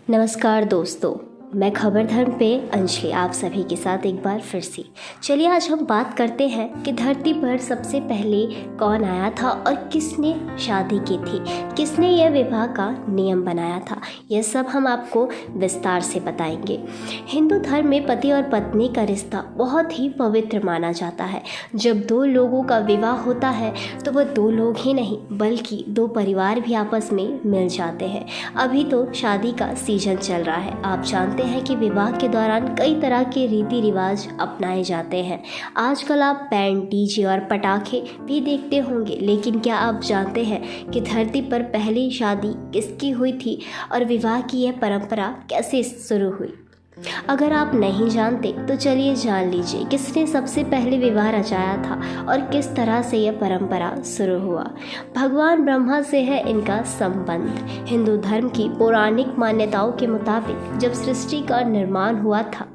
नमस्कार दोस्तों, मैं खबर धर्म पे अंजलि आप सभी के साथ एक बार फिर से। चलिए आज हम बात करते हैं कि धरती पर सबसे पहले कौन आया था और किसने शादी की थी, किसने यह विवाह का नियम बनाया था। यह सब हम आपको विस्तार से बताएंगे। हिंदू धर्म में पति और पत्नी का रिश्ता बहुत ही पवित्र माना जाता है। जब दो लोगों का विवाह होता है तो वह दो लोग ही नहीं बल्कि दो परिवार भी आपस में मिल जाते हैं। अभी तो शादी का सीजन चल रहा है। आप जानते हैं कि विवाह के दौरान कई तरह के रीति रिवाज अपनाए जाते हैं। आजकल आप बैंड, डीजे और पटाखे भी देखते होंगे, लेकिन क्या आप जानते हैं कि धरती पर पहली शादी किसकी हुई थी और विवाह की यह परंपरा कैसे शुरू हुई? अगर आप नहीं जानते तो चलिए जान लीजिए किसने सबसे पहले विवाह रचाया था और किस तरह से यह परंपरा शुरू हुआ। भगवान ब्रह्मा से है इनका संबंध। हिंदू धर्म की पौराणिक मान्यताओं के मुताबिक जब सृष्टि का निर्माण हुआ था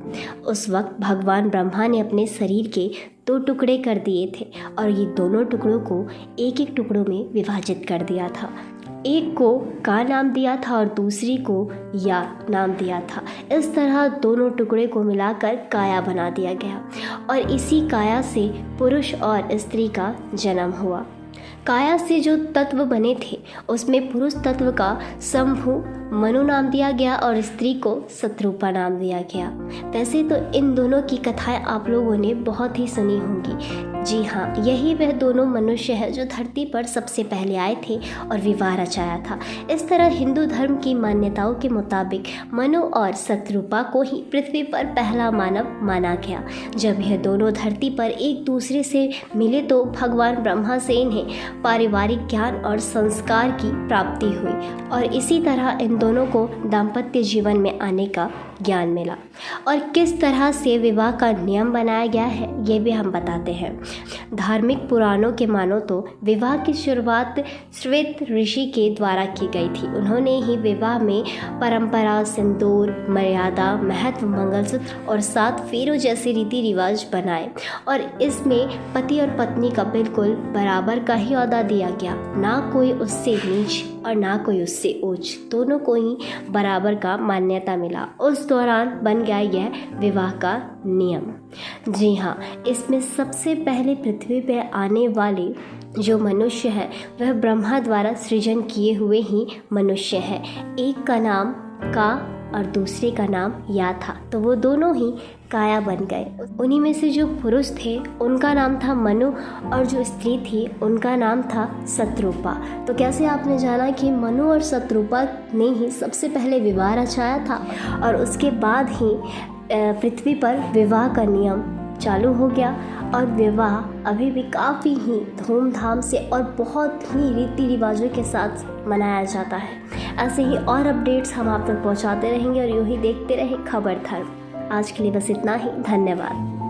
उस वक्त भगवान ब्रह्मा ने अपने शरीर के दो टुकड़े कर दिए थे और ये दोनों टुकड़ों को एक एक टुकड़ों में विभाजित कर दिया था। एक को का नाम दिया था और दूसरी को या नाम दिया था। इस तरह दोनों टुकड़े को मिलाकर काया बना दिया गया और इसी काया से पुरुष और स्त्री का जन्म हुआ। काया से जो तत्व बने थे उसमें पुरुष तत्व का शंभु मनु नाम दिया गया और स्त्री को शत्रुपा नाम दिया गया। वैसे तो इन दोनों की कथाएं आप लोगों ने बहुत ही सुनी होंगी। जी हाँ, यही वह दोनों मनुष्य हैं जो धरती पर सबसे पहले आए थे और विवाह रचाया था। इस तरह हिंदू धर्म की मान्यताओं के मुताबिक मनु और शत्रुपा को ही पृथ्वी पर पहला मानव माना गया। जब यह दोनों धरती पर एक दूसरे से मिले तो भगवान ब्रह्मा से इन्हें पारिवारिक ज्ञान और संस्कार की प्राप्ति हुई और इसी तरह इन दोनों को दाम्पत्य जीवन में आने का ज्ञान मिला। और किस तरह से विवाह का नियम बनाया गया है ये भी हम बताते हैं। धार्मिक पुराणों के मानो तो विवाह की शुरुआत श्वेत ऋषि के द्वारा की गई थी। उन्होंने ही विवाह में परंपरा, सिंदूर, मर्यादा, महत्व, मंगलसूत्र और 7 फेरों जैसे रीति रिवाज बनाए और इसमें पति और पत्नी का बिल्कुल बराबर का ही औहदा दिया गया। ना कोई उससे नीच और ना कोई उससे ऊंच, दोनों को ही बराबर का मान्यता मिला। उस दौरान बन गया यह विवाह का नियम। जी हाँ, इसमें सबसे पहले पृथ्वी पर आने वाले जो मनुष्य है वह ब्रह्मा द्वारा सृजन किए हुए ही मनुष्य है। एक का नाम का और दूसरे का नाम या था, तो वो दोनों ही काया बन गए। उन्हीं में से जो पुरुष थे उनका नाम था मनु और जो स्त्री थी उनका नाम था शत्रुपा। तो कैसे आपने जाना कि मनु और शत्रुपा ने ही सबसे पहले विवाह रचाया था और उसके बाद ही पृथ्वी पर विवाह का नियम चालू हो गया और विवाह अभी भी काफ़ी ही धूमधाम से और बहुत ही रीति रिवाजों के साथ मनाया जाता है। ऐसे ही और अपडेट्स हम आप तक पहुंचाते रहेंगे और यूं ही देखते रहे खबर धर्म। आज के लिए बस इतना ही। धन्यवाद।